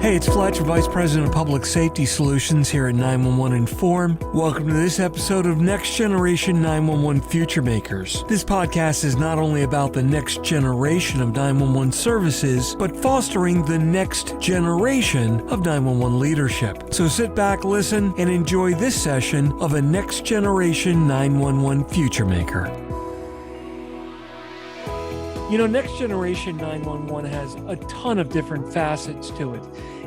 Hey, it's Fletcher, Vice President of Public Safety Solutions here at 911 Inform. Welcome to this episode of Next Generation 911 FutureMakers. This podcast is not only about the next generation of 911 services, but fostering the next generation of 911 leadership. So sit back, listen, and enjoy this session of a Next Generation 911 FutureMaker. You know, Next Generation 911 has a ton of different facets to it.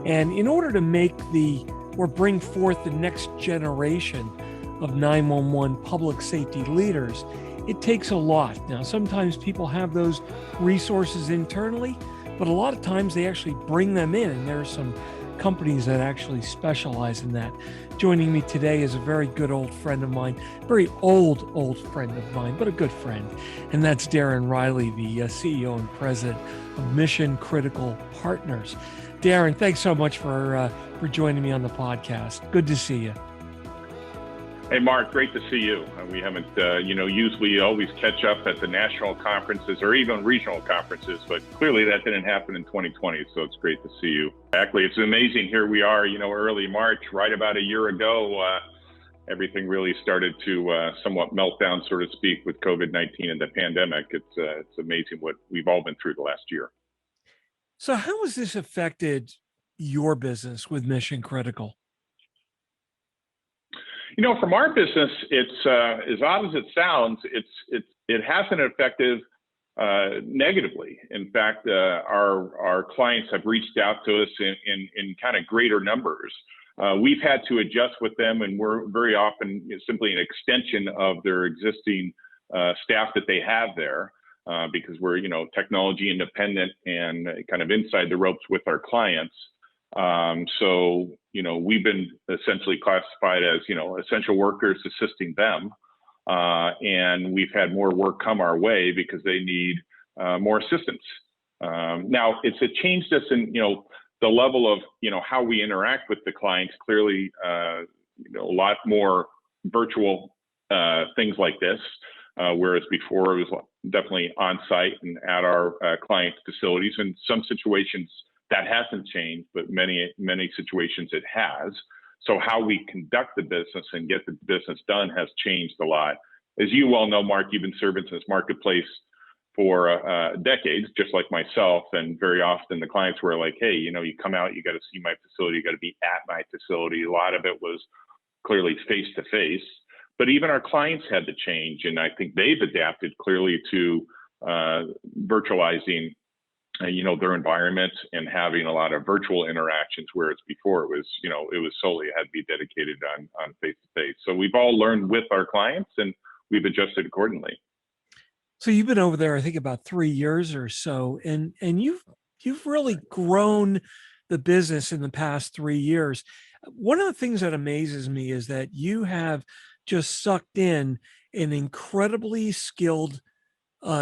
And in order to bring forth the next generation of 911 public safety leaders, it takes a lot. Now, sometimes people have those resources internally, but a lot of times they actually bring them in, and there are some companies that actually specialize in that. Joining me today is a very good old friend of mine, very old friend of mine, but a good friend. And that's Darrin Reilly, the CEO and president of Mission Critical Partners. Darrin, thanks so much for joining me on the podcast. Good to see you. Hey, Mark, great to see you. We haven't, usually always catch up at the national conferences or even regional conferences, but clearly that didn't happen in 2020, so it's great to see you. Exactly. It's amazing. Here we are, early March, right about a year ago. Everything really started to somewhat melt down, so to speak, with COVID-19 and the pandemic. It's amazing what we've all been through the last year. So how has this affected your business with Mission Critical? From our business, it's as odd as it sounds, it hasn't affected negatively. In fact, our clients have reached out to us in kind of greater numbers. We've had to adjust with them, and we're very often simply an extension of their existing staff that they have there because we're technology independent and kind of inside the ropes with our clients. So we've been essentially classified as, essential workers assisting them. And we've had more work come our way because they need more assistance. Now it's changed us in, the level of, how we interact with the clients. Clearly, a lot more virtual things like this, whereas before it was definitely on site and at our clients' facilities. In some situations, that hasn't changed, but many situations it has. So how we conduct the business and get the business done has changed a lot. As you well know, Mark, you've been serving this marketplace for decades, just like myself. And very often the clients were like, hey, you come out, you got to see my facility, you got to be at my facility. A lot of it was clearly face to face, but even our clients had to change. And I think they've adapted clearly to virtualizing their environment and having a lot of virtual interactions, whereas before it was, it was solely had to be dedicated on face-to-face. So we've all learned with our clients and we've adjusted accordingly. So you've been over there, I think, about 3 years or so, and you've really grown the business in the past 3 years. One of the things that amazes me is that you have just sucked in an incredibly skilled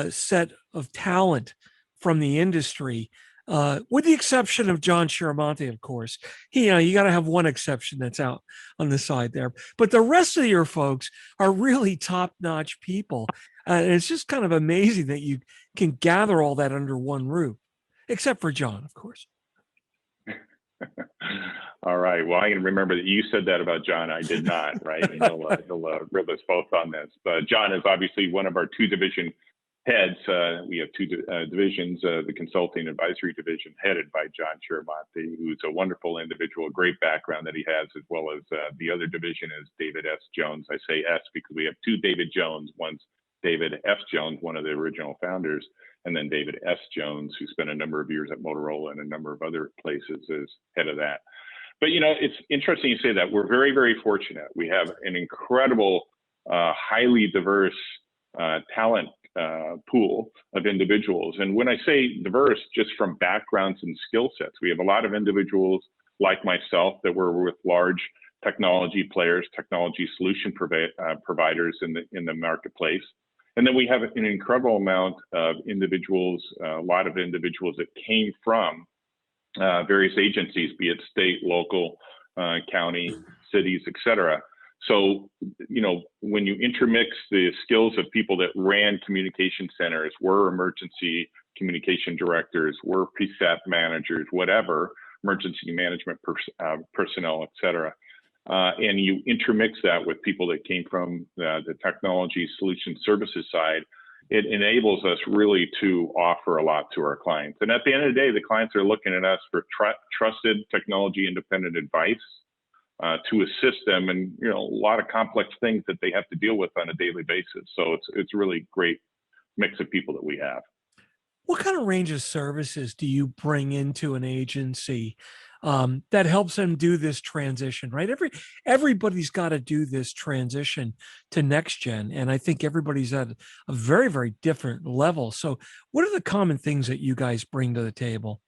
set of talent from the industry, with the exception of John Chiramonte, of course. You got to have one exception that's out on the side there. But the rest of your folks are really top-notch people. And it's just kind of amazing that you can gather all that under one roof, except for John, of course. All right. Well, I can remember that you said that about John. I did not, right? And he'll rib us both on this. But John is obviously one of our two division heads. We have two divisions, the consulting advisory division headed by John Chiramonte, who's a wonderful individual, great background that he has, as well as the other division is David S. Jones. I say S because we have two David Jones. One's David F. Jones, one of the original founders, and then David S. Jones, who spent a number of years at Motorola and a number of other places as head of that. But, it's interesting you say that. We're very, very fortunate. We have an incredible, highly diverse talent pool of individuals. And when I say diverse, just from backgrounds and skill sets, we have a lot of individuals like myself that were with large technology players, technology solution providers in the marketplace. And then we have an incredible amount of individuals, a lot of individuals that came from various agencies, be it state, local, county, cities, et cetera. So, when you intermix the skills of people that ran communication centers, were emergency communication directors, were PSAP managers, whatever, emergency management personnel, et cetera. And you intermix that with people that came from the technology solution services side, it enables us really to offer a lot to our clients. And at the end of the day, the clients are looking at us for trusted technology independent advice to assist them in a lot of complex things that they have to deal with on a daily basis. So it's really great mix of people that we have. What kind of range of services do you bring into an agency that helps them do this transition, right? Everybody's got to do this transition to next gen. And I think everybody's at a very, very different level. So what are the common things that you guys bring to the table?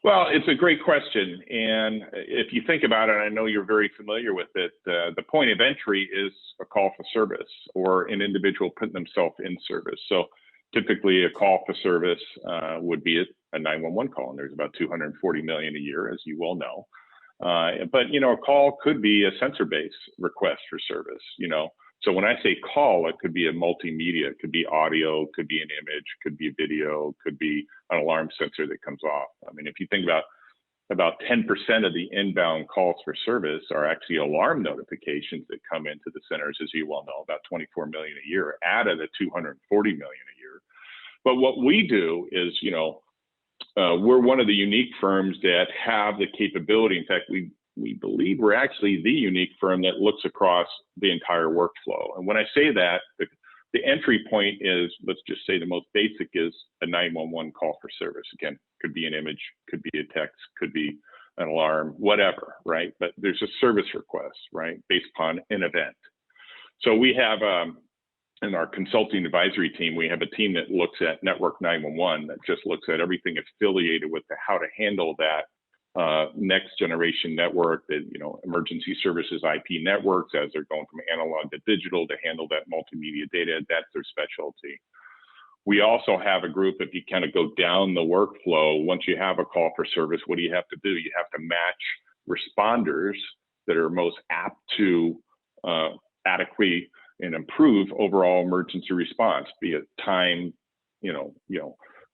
Well, it's a great question. And if you think about it, I know you're very familiar with it, the point of entry is a call for service or an individual putting themselves in service. So typically a call for service would be a 911 call, and there's about 240 million a year, as you well know. But a call could be a sensor-based request for service, So when I say call, it could be a multimedia, it could be audio, could be an image, could be video, could be an alarm sensor that comes off. I mean, if you think about 10% of the inbound calls for service are actually alarm notifications that come into the centers, as you well know, about 24 million a year out of the 240 million a year. But what we do is, we're one of the unique firms that have the capability. In fact, we believe we're actually the unique firm that looks across the entire workflow. And when I say that, the entry point is, let's just say the most basic is a 911 call for service. Again, could be an image, could be a text, could be an alarm, whatever, right? But there's a service request, right, based upon an event. So we have, in our consulting advisory team, we have a team that looks at network 911 that just looks at everything affiliated with how to handle that next generation network, that emergency services IP networks as they're going from analog to digital to handle that multimedia data. That's their specialty. We also have a group, if you kind of go down the workflow, once you have a call for service, what do you have to do? You have to match responders that are most apt to adequately and improve overall emergency response, be it time,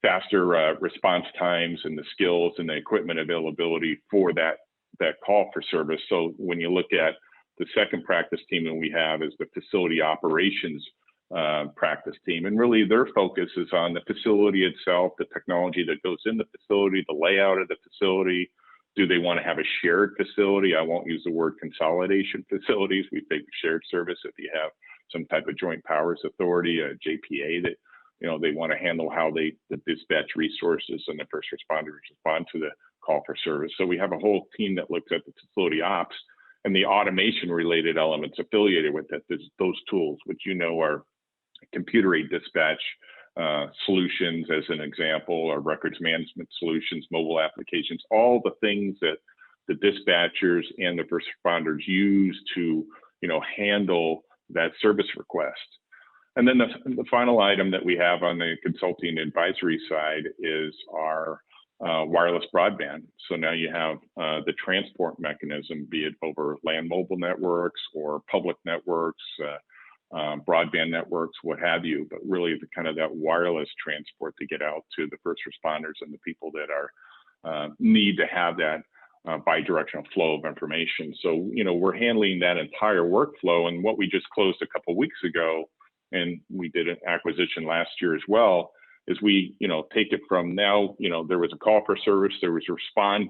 faster response times and the skills and the equipment availability for that call for service. So when you look at the second practice team that we have is the facility operations practice team. And really their focus is on the facility itself, the technology that goes in the facility, the layout of the facility. Do they want to have a shared facility? I won't use the word consolidation facilities. We think shared service if you have some type of joint powers authority, a JPA that they want to handle how the dispatch resources and the first responders respond to the call for service. So we have a whole team that looks at the facility ops and the automation related elements affiliated with it. There's those tools, which are computer-aided dispatch solutions, as an example, or records management solutions, mobile applications, all the things that the dispatchers and the first responders use to handle that service request. And then the final item that we have on the consulting advisory side is our wireless broadband. So now you have the transport mechanism, be it over land mobile networks or public networks, broadband networks, what have you, but really the kind of that wireless transport to get out to the first responders and the people that are need to have that bi-directional flow of information. So, we're handling that entire workflow. And what we just closed a couple of weeks ago, and we did an acquisition last year as well, is we, take it from now, there was a call for service, there was a response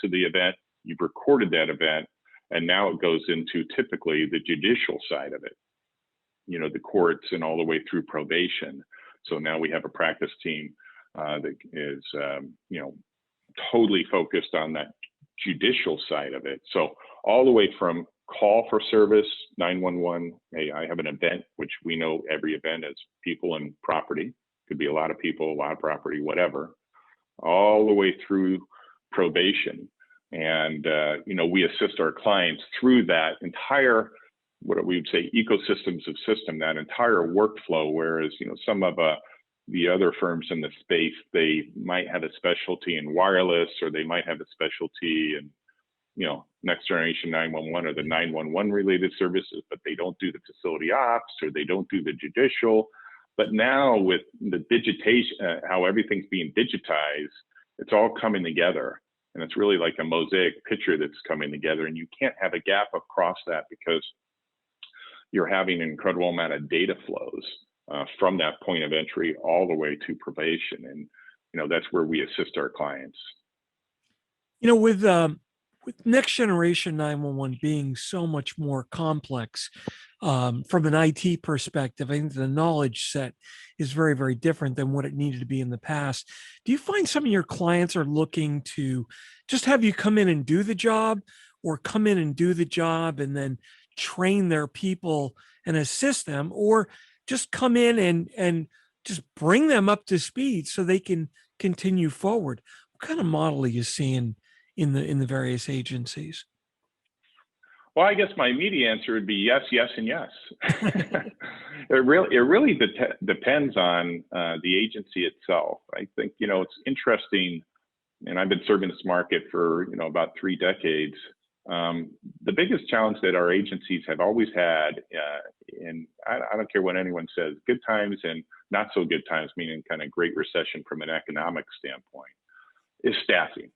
to the event, you've recorded that event, and now it goes into typically the judicial side of it, the courts and all the way through probation. So now we have a practice team that is, totally focused on that judicial side of it. So all the way from call for service, 911, hey, I have an event, which we know every event is people and property, could be a lot of people, a lot of property, whatever, all the way through probation. And, we assist our clients through that entire, what we would say, ecosystems of system, that entire workflow, whereas, some of the other firms in the space, they might have a specialty in wireless, or they might have a specialty in, next generation 911 or the 911 related services, but they don't do the facility ops or they don't do the judicial. But now with the digitation, how everything's being digitized, It's all coming together. And it's really like a mosaic picture that's coming together. And you can't have a gap across that because you're having an incredible amount of data flows from that point of entry all the way to probation. And, that's where we assist our clients. With next generation 911 being so much more complex, from an IT perspective, I think the knowledge set is very, very different than what it needed to be in the past. Do you find some of your clients are looking to just have you come in and do the job, or come in and do the job and then train their people and assist them, or just come in and just bring them up to speed so they can continue forward? What kind of model are you seeing in the various agencies? Well, I guess my immediate answer would be yes, yes, and yes. It really depends on the agency itself. I think, it's interesting, and I've been serving this market for, about 3 decades. The biggest challenge that our agencies have always had, and I don't care what anyone says, good times and not so good times, meaning kind of Great Recession from an economic standpoint, is staffing.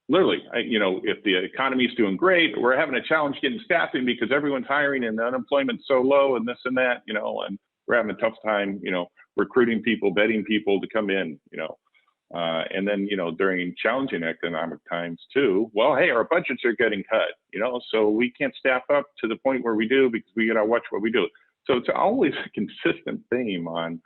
Literally, if the economy is doing great, we're having a challenge getting staffing because everyone's hiring and the unemployment's so low and this and that, and we're having a tough time, recruiting people, vetting people to come in, and then, during challenging economic times too, well, hey, our budgets are getting cut, so we can't staff up to the point where we do because we got to watch what we do. So it's always a consistent theme on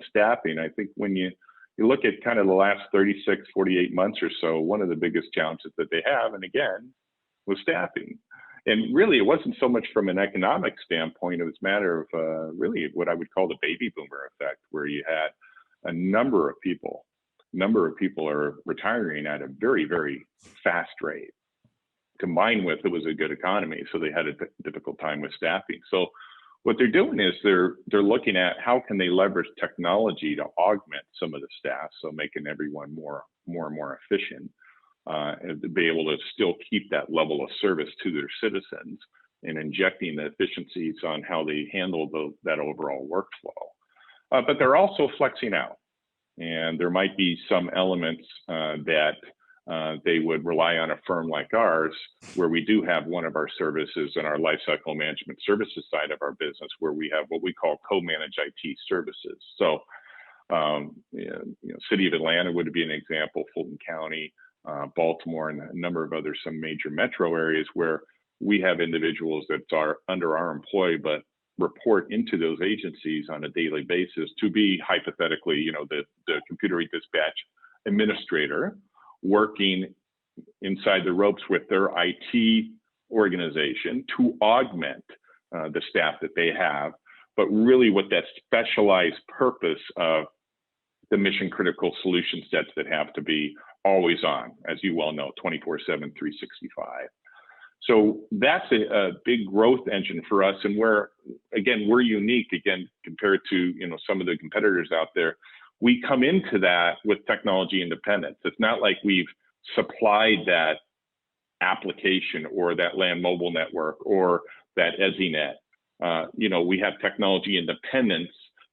staffing. I think when you look at kind of the last 36, 48 months or so, one of the biggest challenges that they have, and again, was staffing. And really, it wasn't so much from an economic standpoint. It was a matter of really what I would call the baby boomer effect, where you had a number of people are retiring at a very, very fast rate. Combined with, it was a good economy, so they had a difficult time with staffing. So what they're doing is they're looking at how can they leverage technology to augment some of the staff, so making everyone more and more efficient, and to be able to still keep that level of service to their citizens, and injecting the efficiencies on how they handle that overall workflow. But they're also flexing out, and there might be some elements that they would rely on a firm like ours, where we do have one of our services in our lifecycle management services side of our business, where we have what we call co-managed IT services. So, City of Atlanta would be an example, Fulton County, Baltimore, and a number of other some major metro areas where we have individuals that are under our employ, but report into those agencies on a daily basis to be hypothetically, the computer dispatch administrator, working inside the ropes with their IT organization to augment the staff that they have, but really with that specialized purpose of the mission critical solution sets that have to be always on, as you well know, 24/7, 365. So that's a big growth engine for us, and where, again, we're unique, again, compared to some of the competitors out there. We come into that with technology independence. It's not like we've supplied that application or that land mobile network or that EZNet. We have technology independence,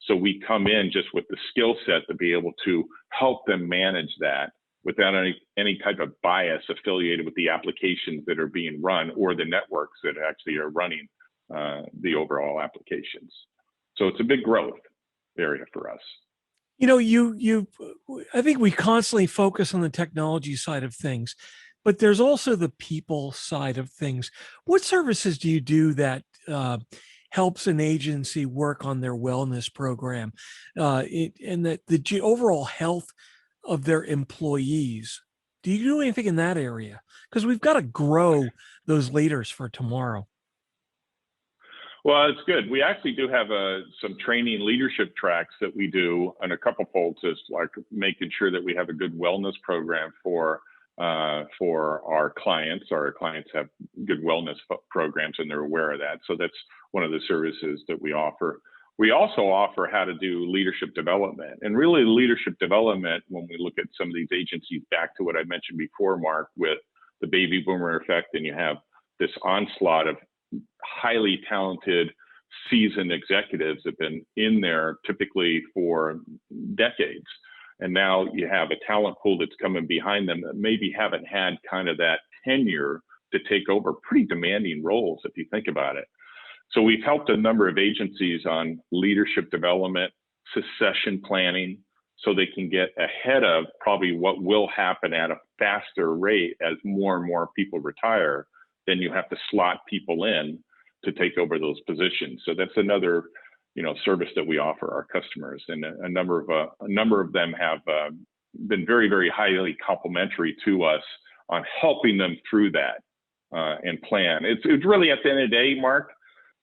so we come in just with the skill set to be able to help them manage that without any type of bias affiliated with the applications that are being run or the networks that actually are running the overall applications. So it's a big growth area for us. I think we constantly focus on the technology side of things, but there's also the people side of things. What services do you do that helps an agency work on their wellness program, and the overall health of their employees? Do you do anything in that area? Because we've got to grow those leaders for tomorrow. Well, it's good. We actually do have some training leadership tracks that we do on a couple folds, as like making sure that we have a good wellness program for our clients. Our clients have good wellness programs, and they're aware of that. So that's one of the services that we offer. We also offer how to do leadership development, and really leadership development, when we look at some of these agencies, back to what I mentioned before, Mark, with the baby boomer effect, and you have this onslaught of highly talented, seasoned executives that have been in there typically for decades. And now you have a talent pool that's coming behind them that maybe haven't had kind of that tenure to take over pretty demanding roles, if you think about it. So we've helped a number of agencies on leadership development, succession planning, so they can get ahead of probably what will happen at a faster rate as more and more people retire. Then you have to slot people in to take over those positions. So that's another, service that we offer our customers, and a number of them have been very, very highly complimentary to us on helping them through that and plan. It's really, at the end of the day, Mark,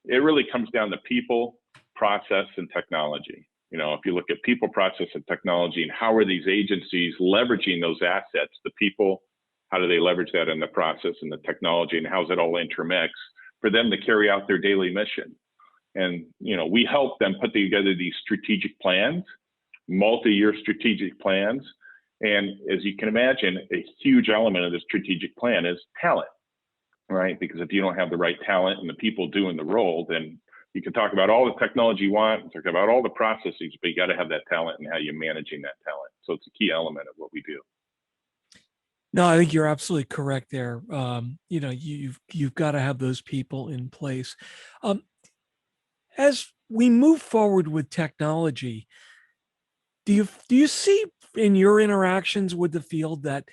it really comes down to people, process, and technology. If you look at people, process, and technology, and how are these agencies leveraging those assets, the people, how do they leverage that in the process and the technology, and how's it all intermix for them to carry out their daily mission? And, we help them put together these strategic plans, multi-year strategic plans. And as you can imagine, a huge element of the strategic plan is talent, right? Because if you don't have the right talent and the people doing the role, then you can talk about all the technology you want, talk about all the processes, but you got to have that talent and how you're managing that talent. So it's a key element of what we do. No, I think you're absolutely correct there. You've got to have those people in place. As we move forward with technology, do you see in your interactions with the field that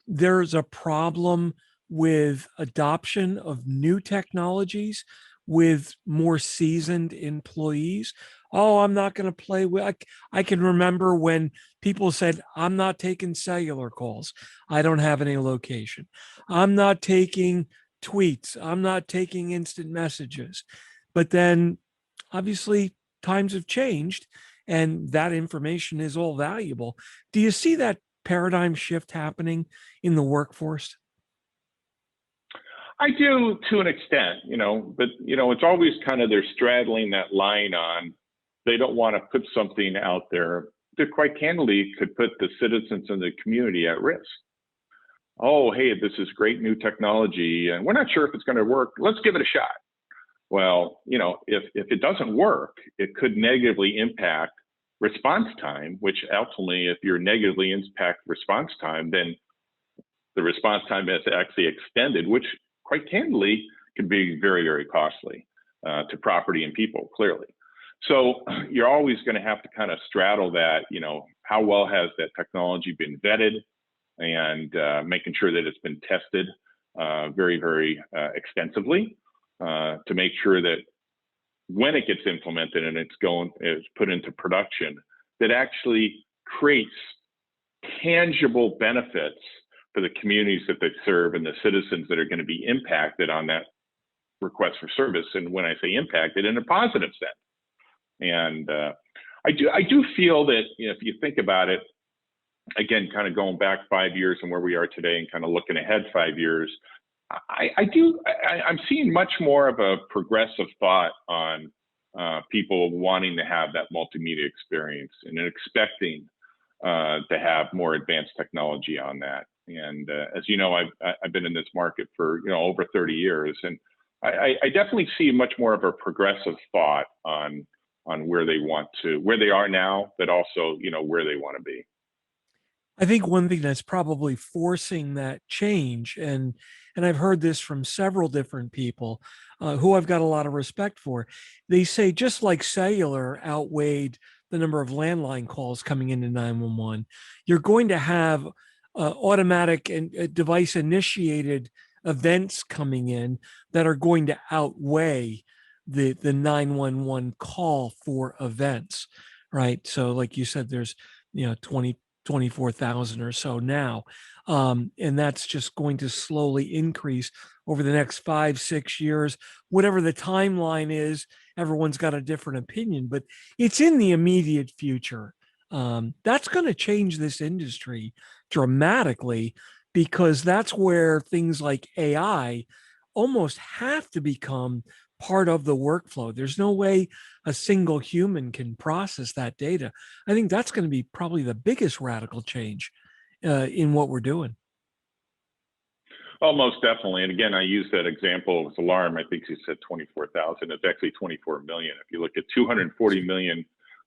there's a problem with adoption of new technologies with more seasoned employees? Oh, I'm not going to play with. I can remember when people said, I'm not taking cellular calls. I don't have any location. I'm not taking tweets. I'm not taking instant messages. But then obviously times have changed and that information is all valuable. Do you see that paradigm shift happening in the workforce? I do, to an extent, but it's always kind of, they're straddling that line on, they don't want to put something out there that quite candidly could put the citizens in the community at risk. Oh, hey, this is great new technology and we're not sure if it's going to work. Let's give it a shot. Well, if it doesn't work, it could negatively impact response time, which ultimately, if you're negatively impact response time, then the response time is actually extended, which quite candidly can be very, very costly to property and people, clearly. So you're always going to have to kind of straddle that, how well has that technology been vetted, and making sure that it's been tested very, very extensively to make sure that when it gets implemented and it's put into production, that actually creates tangible benefits for the communities that they serve and the citizens that are going to be impacted on that request for service. And when I say impacted, in a positive sense. And I do feel that, if you think about it, again, kind of going back 5 years and where we are today and kind of looking ahead 5 years, I'm seeing much more of a progressive thought on people wanting to have that multimedia experience and expecting to have more advanced technology on that. And as you know, I've been in this market for over 30 years, and I definitely see much more of a progressive thought on where they are now, but also where they want to be. I think one thing that's probably forcing that change, and I've heard this from several different people who I've got a lot of respect for. They say just like cellular outweighed the number of landline calls coming into 911, you're going to have automatic and device initiated events coming in that are going to outweigh the 911 call for events, right? So like you said, there's 24,000 or so now. And that's just going to slowly increase over the next 5-6 years, whatever the timeline is. Everyone's got a different opinion, but it's in the immediate future. That's going to change this industry dramatically, because that's where things like AI almost have to become part of the workflow. There's no way a single human can process that data. I think that's going to be probably the biggest radical change in what we're doing. Oh, most definitely. And again, I use that example with alarm. I think you said 24,000. It's actually 24 million. If you look at 240 million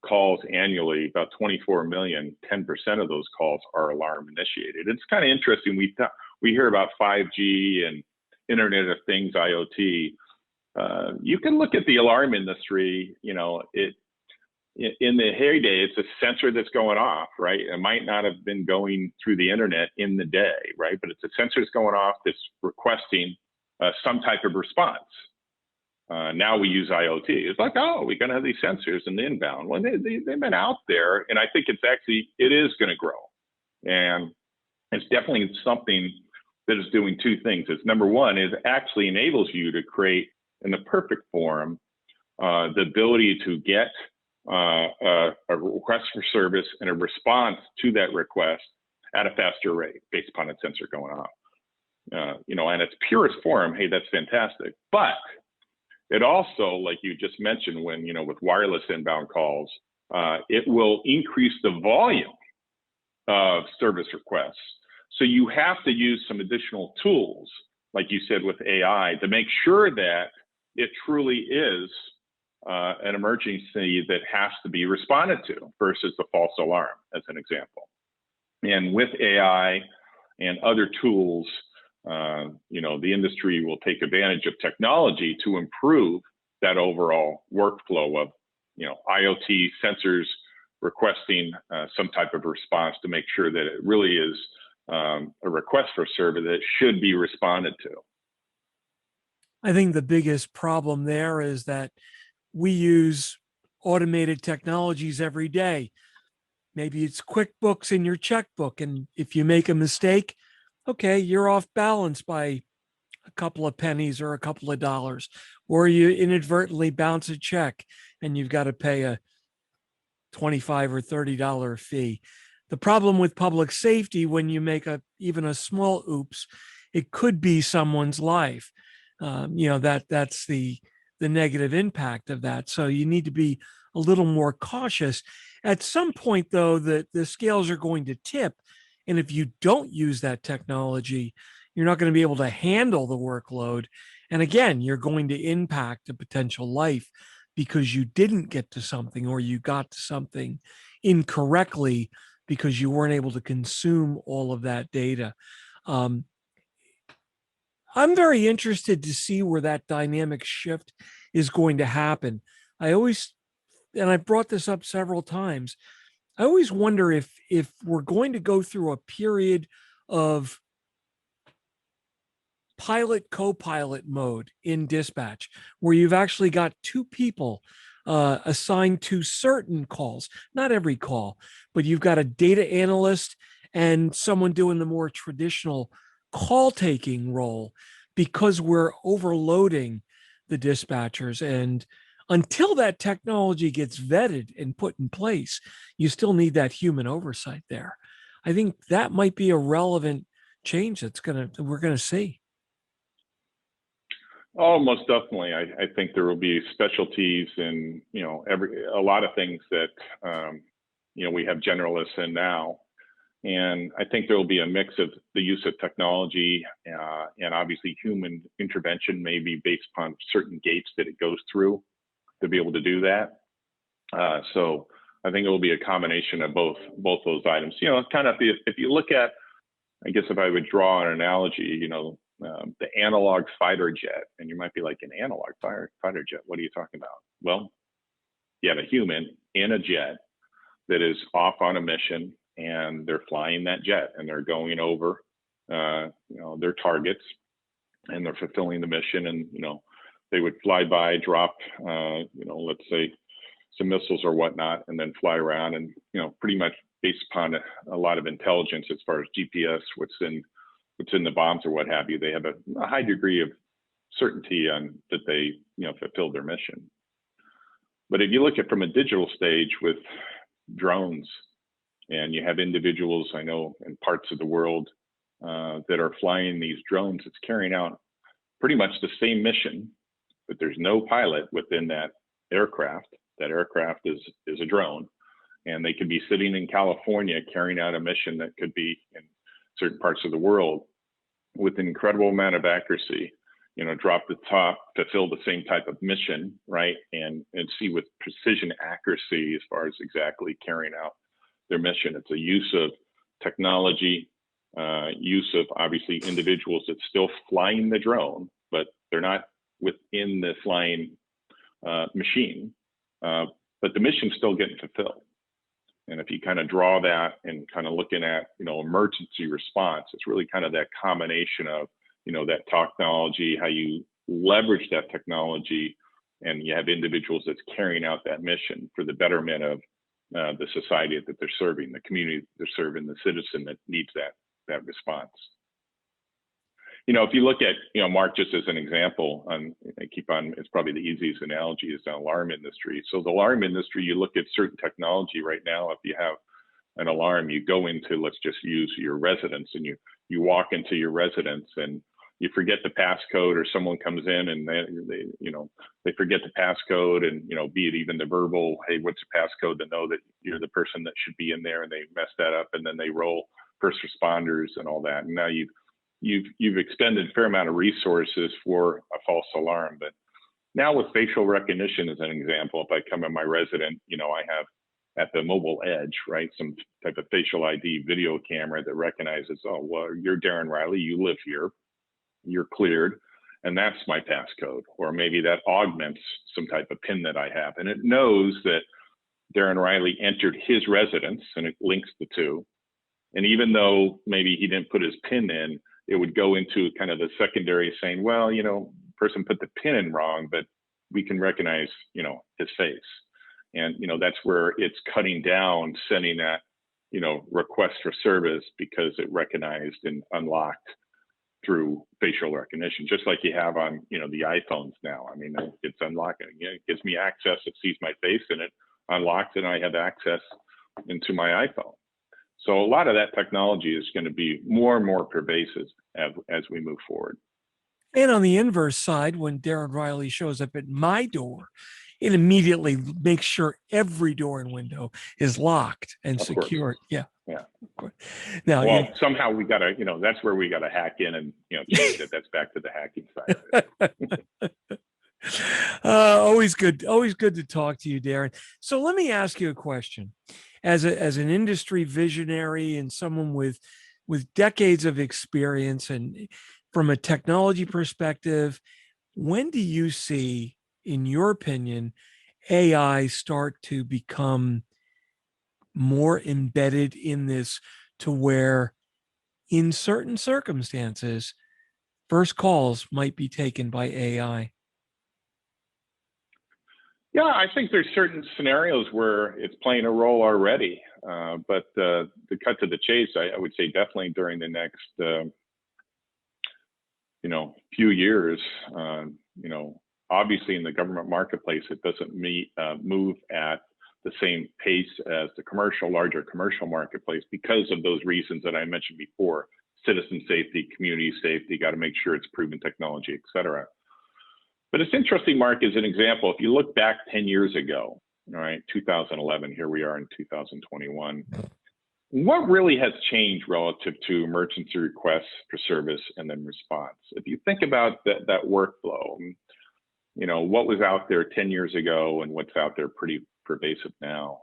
calls annually, about 24 million, 10% of those calls are alarm initiated. It's kind of interesting. We hear about 5G and Internet of Things, IoT. You can look at the alarm industry, you know, in the heyday, it's a sensor that's going off, right? It might not have been going through the internet in the day, right? But it's a sensor that's going off that's requesting some type of response. Now we use IoT. It's like, oh, we're going to have these sensors in the inbound. Well, they've been out there, and I think it is going to grow. And it's definitely something that is doing two things. It's number one, it actually enables you to create in the perfect forum the ability to get a request for service and a response to that request at a faster rate based upon a sensor going off. You know, and its purest form, hey, that's fantastic. But it also, like you just mentioned, when, you know, with wireless inbound calls, it will increase the volume of service requests. So you have to use some additional tools, like you said, with AI to make sure that it truly is an emergency that has to be responded to versus the false alarm, as an example. And with AI and other tools, you know, the industry will take advantage of technology to improve that overall workflow of, you know, IoT sensors requesting some type of response to make sure that it really is a request for service that should be responded to. I think the biggest problem there is that we use automated technologies every day. Maybe it's QuickBooks in your checkbook, and if you make a mistake, okay, you're off balance by a couple of pennies or a couple of dollars, or you inadvertently bounce a check and you've got to pay a $25 or $30 fee. The problem with public safety, when you make even a small oops, it could be someone's life. You know, that's the negative impact of that. So you need to be a little more cautious. At some point, though, the scales are going to tip. And if you don't use that technology, you're not going to be able to handle the workload. And again, you're going to impact a potential life because you didn't get to something, or you got to something incorrectly because you weren't able to consume all of that data. I'm very interested to see where that dynamic shift is going to happen. And I've brought this up several times, I always wonder if we're going to go through a period of pilot co-pilot mode in dispatch, where you've actually got two people assigned to certain calls, not every call, but you've got a data analyst and someone doing the more traditional call taking role, because we're overloading the dispatchers. And until that technology gets vetted and put in place, you still need that human oversight there. I think that might be a relevant change we're gonna see. Oh, most definitely. I think there will be specialties in, you know, a lot of things that you know, we have generalists in now. And I think there will be a mix of the use of technology and obviously human intervention, maybe based upon certain gates that it goes through to be able to do that. So I think it will be a combination of both those items. You know, kind of if you look at, I guess if I would draw an analogy, you know, the analog fighter jet, and you might be like, an analog fighter jet, what are you talking about? Well, you have a human in a jet that is off on a mission, and they're flying that jet, and they're going over, you know, their targets, and they're fulfilling the mission. And, you know, they would fly by, drop, you know, let's say some missiles or whatnot, and then fly around, and, you know, pretty much based upon a lot of intelligence as far as GPS, what's in the bombs or what have you, they have a high degree of certainty on that they, you know, fulfilled their mission. But if you look at from a digital stage with drones, and you have individuals I know in parts of the world that are flying these drones, it's carrying out pretty much the same mission, but there's no pilot within that aircraft. That aircraft is a drone, and they could be sitting in California carrying out a mission that could be in certain parts of the world with an incredible amount of accuracy. drop the top, fulfill the same type of mission, right? And see with precision accuracy as far as exactly carrying out their mission. It's a use of technology, use of obviously individuals that's still flying the drone, but they're not within the flying machine, but the mission's still getting fulfilled. And if you kind of draw that and kind of looking at, emergency response, it's really kind of that combination of, that technology, how you leverage that technology, and you have individuals that's carrying out that mission for the betterment of the society that they're serving, the community they're serving, the citizen that needs that response. If you look at, Mark, just as an example, it's probably the easiest analogy is the alarm industry. So the alarm industry, you look at certain technology right now, if you have an alarm, you go into, let's just use your residence, and you walk into your residence and you forget the passcode, or someone comes in and they forget the passcode, and, be it even the verbal, hey, what's the passcode, to know that you're the person that should be in there, and they mess that up, and then they roll first responders and all that. And now you've expended a fair amount of resources for a false alarm. But now with facial recognition as an example, if I come in my resident, I have at the mobile edge, right, some type of facial ID video camera that recognizes, oh, well, you're Darrin Reilly, you live here, you're cleared, and that's my passcode. Or maybe that augments some type of PIN that I have, and it knows that Darrin Reilly entered his residence, and it links the two. And even though maybe he didn't put his PIN in, it would go into kind of the secondary saying, well, person put the PIN in wrong, but we can recognize, his face. And, that's where it's cutting down, sending that, request for service, because it recognized and unlocked through facial recognition, just like you have on, the iPhones now. I mean, it's unlocking. It gives me access. It sees my face and it unlocks, and I have access into my iPhone. So a lot of that technology is going to be more and more pervasive as we move forward. And on the inverse side, when Darrin Reilly shows up at my door, it immediately makes sure every door and window is locked and secured. Yeah. Now, well, somehow we got to, that's where we got to hack in and, change it. That's back to the hacking side of it. Always good to talk to you, Darrin. So let me ask you a question. As an industry visionary and someone with decades of experience, and from a technology perspective, when do you see, in your opinion, AI start to become more embedded in this, to where in certain circumstances, first calls might be taken by AI? Yeah, I think there's certain scenarios where it's playing a role already. But to cut to the chase, I would say definitely during the next, few years, obviously in the government marketplace, it doesn't move at the same pace as the larger commercial marketplace, because of those reasons that I mentioned before: citizen safety, community safety, got to make sure it's proven technology, et cetera. But it's interesting, Mark, as an example, if you look back 10 years ago, all right, 2011, here we are in 2021, what really has changed relative to emergency requests for service and then response? If you think about that workflow, what was out there 10 years ago and what's out there pretty pervasive now,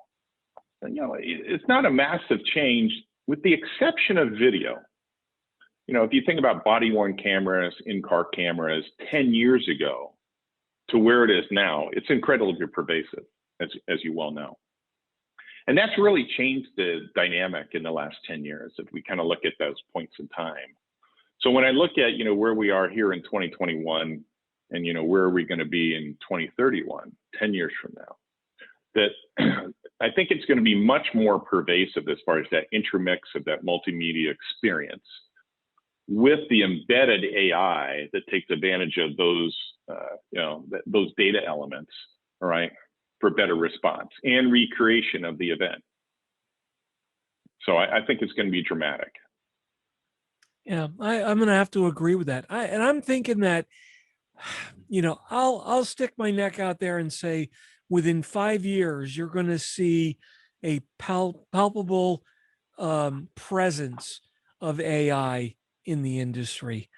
and, it's not a massive change, with the exception of video. If you think about body-worn cameras, in-car cameras 10 years ago to where it is now, it's incredibly pervasive, as you well know. And that's really changed the dynamic in the last 10 years, if we kind of look at those points in time. So when I look at, where we are here in 2021 and, where are we going to be in 2031, 10 years from now, that I think it's going to be much more pervasive as far as that intermix of that multimedia experience with the embedded AI that takes advantage of those, those data elements, all right, for better response and recreation of the event. So I think it's going to be dramatic. Yeah, I'm going to have to agree with that. And I'm thinking that, I'll stick my neck out there and say, within 5 years, you're going to see a palpable presence of AI in the industry.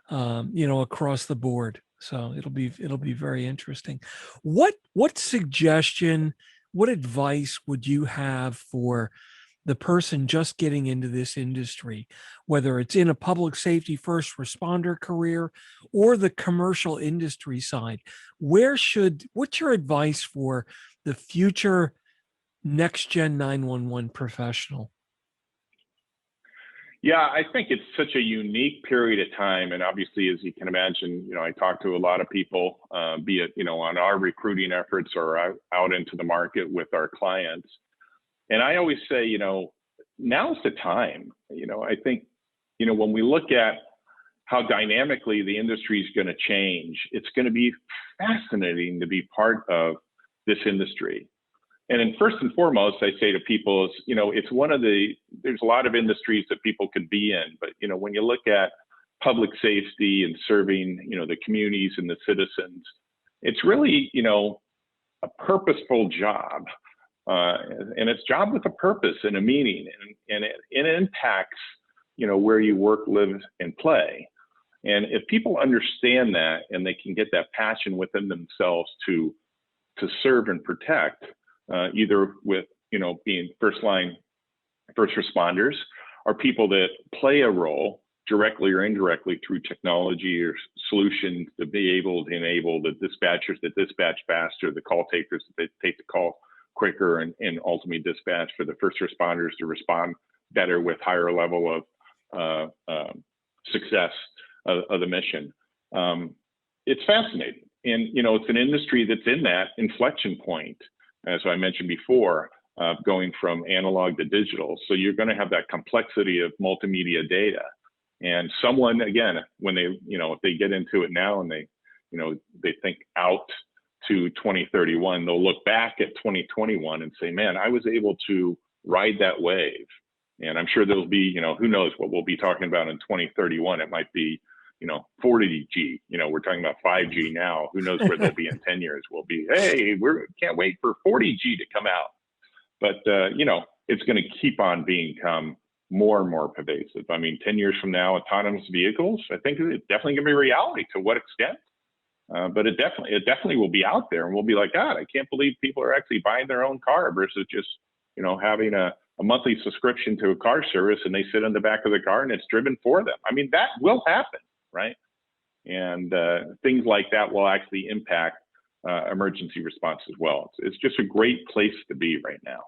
across the board. So it'll be very interesting. What suggestion, what advice would you have for the person just getting into this industry, whether it's in a public safety first responder career or the commercial industry side? What's your advice for the future next gen 911 professional? Yeah, I think it's such a unique period of time. And obviously, as you can imagine, I talk to a lot of people, be it, on our recruiting efforts or out into the market with our clients. And I always say, now's the time. I think, when we look at how dynamically the industry is going to change, it's going to be fascinating to be part of this industry. And then first and foremost, I say to people, it's there's a lot of industries that people could be in, but, when you look at public safety and serving, the communities and the citizens, it's really, a purposeful job. And it's a job with a purpose and a meaning, and it impacts, where you work, live, and play. And if people understand that and they can get that passion within themselves to serve and protect, either with, being first responders, or people that play a role directly or indirectly through technology or solutions to be able to enable the dispatchers that dispatch faster, the call takers that take the call quicker, and ultimately dispatch for the first responders to respond better with higher level of success of the mission. It's fascinating. And, it's an industry that's in that inflection point, as I mentioned before, going from analog to digital. So you're going to have that complexity of multimedia data. And someone, again, when they, if they get into it now and they, they think out to 2031, they'll look back at 2021 and say, man, I was able to ride that wave. And I'm sure there'll be, who knows what we'll be talking about in 2031. It might be, 40G, we're talking about 5G now. Who knows where they'll be in 10 years? We'll be, hey, can't wait for 40G to come out. But, it's going to keep on become more and more pervasive. I mean, 10 years from now, autonomous vehicles, I think it's definitely going to be a reality. To what extent? But it definitely will be out there, and we'll be like, God, I can't believe people are actually buying their own car versus just, having a monthly subscription to a car service, and they sit in the back of the car and it's driven for them. I mean, that will happen, right? And things like that will actually impact emergency response as well. It's just a great place to be right now.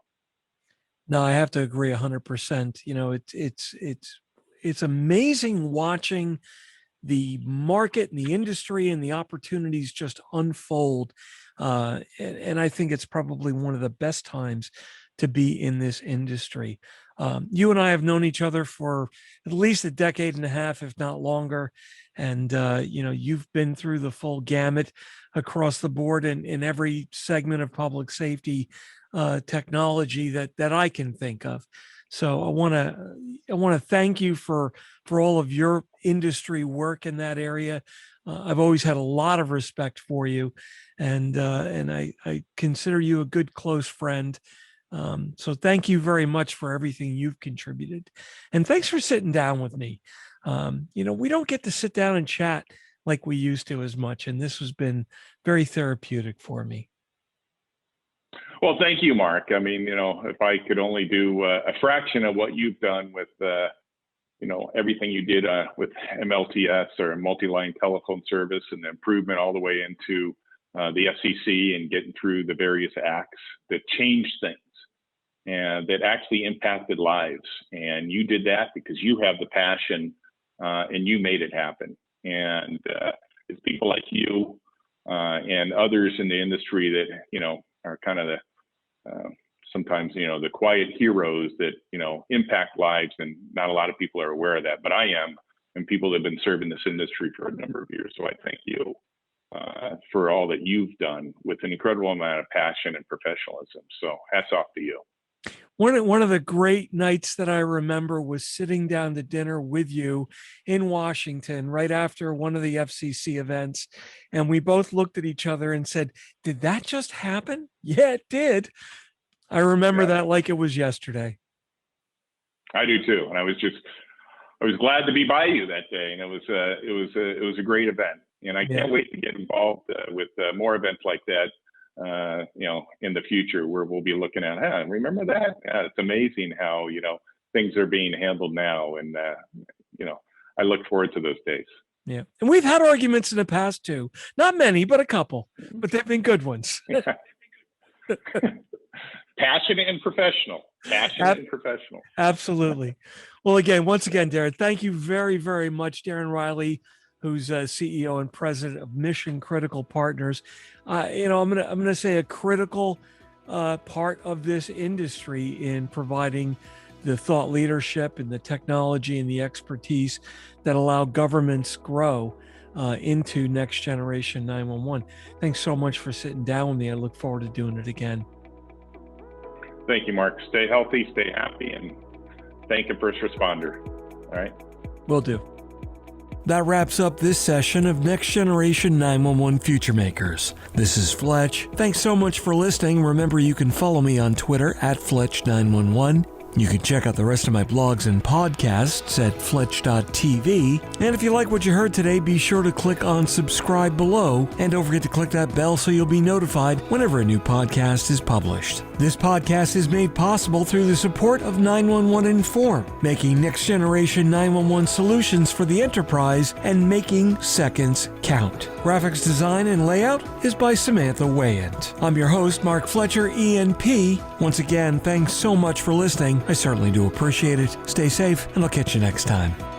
No, I have to agree 100%. It's amazing watching the market and the industry and the opportunities just unfold. And I think it's probably one of the best times to be in this industry. You and I have known each other for at least a decade and a half, if not longer. And, you've been through the full gamut across the board in every segment of public safety technology that I can think of. So I want to thank you for all of your industry work in that area. I've always had a lot of respect for you, and I consider you a good close friend. So thank you very much for everything you've contributed, and thanks for sitting down with me. We don't get to sit down and chat like we used to as much, and this has been very therapeutic for me. Well, thank you, Mark. I mean, if I could only do a fraction of what you've done with, everything you did with MLTS or multi-line telephone service, and the improvement all the way into the FCC and getting through the various acts that changed things and that actually impacted lives. And you did that because you have the passion and you made it happen. And it's people like you and others in the industry that, are kind of the sometimes, the quiet heroes that, impact lives, and not a lot of people are aware of that, but I am, and people that have been serving this industry for a number of years. So I thank you for all that you've done with an incredible amount of passion and professionalism. So hats off to you. One of the great nights that I remember was sitting down to dinner with you in Washington right after one of the FCC events. And we both looked at each other and said, did that just happen? Yeah, it did. I remember that like it was yesterday. I do too. And I was just was glad to be by you that day, and it was a great event. And I can't wait to get involved with more events like that. In the future, where we'll be looking at, remember that? It's amazing how things are being handled now, and I look forward to those days. Yeah, and we've had arguments in the past too. Not many, but a couple. But they've been good ones. Passionate and professional. Absolutely. Well, once again, Darrin, thank you very, very much, Darrin Reilly, who's CEO and president of Mission Critical Partners. I'm gonna say a critical part of this industry in providing the thought leadership and the technology and the expertise that allow governments grow into next generation 911. Thanks so much for sitting down with me. I look forward to doing it again. Thank you, Mark. Stay healthy, stay happy, and thank a first responder. All right. Will do. That wraps up this session of Next Generation 911 FutureMakers. This is Fletch. Thanks so much for listening. Remember, you can follow me on Twitter at Fletch911. You can check out the rest of my blogs and podcasts at fletch.tv. And if you like what you heard today, be sure to click on subscribe below. And don't forget to click that bell so you'll be notified whenever a new podcast is published. This podcast is made possible through the support of 911 Inform, making next generation 911 solutions for the enterprise and making seconds count. Graphics design and layout is by Samantha Wayant. I'm your host, Mark Fletcher, ENP. Once again, thanks so much for listening. I certainly do appreciate it. Stay safe, and I'll catch you next time.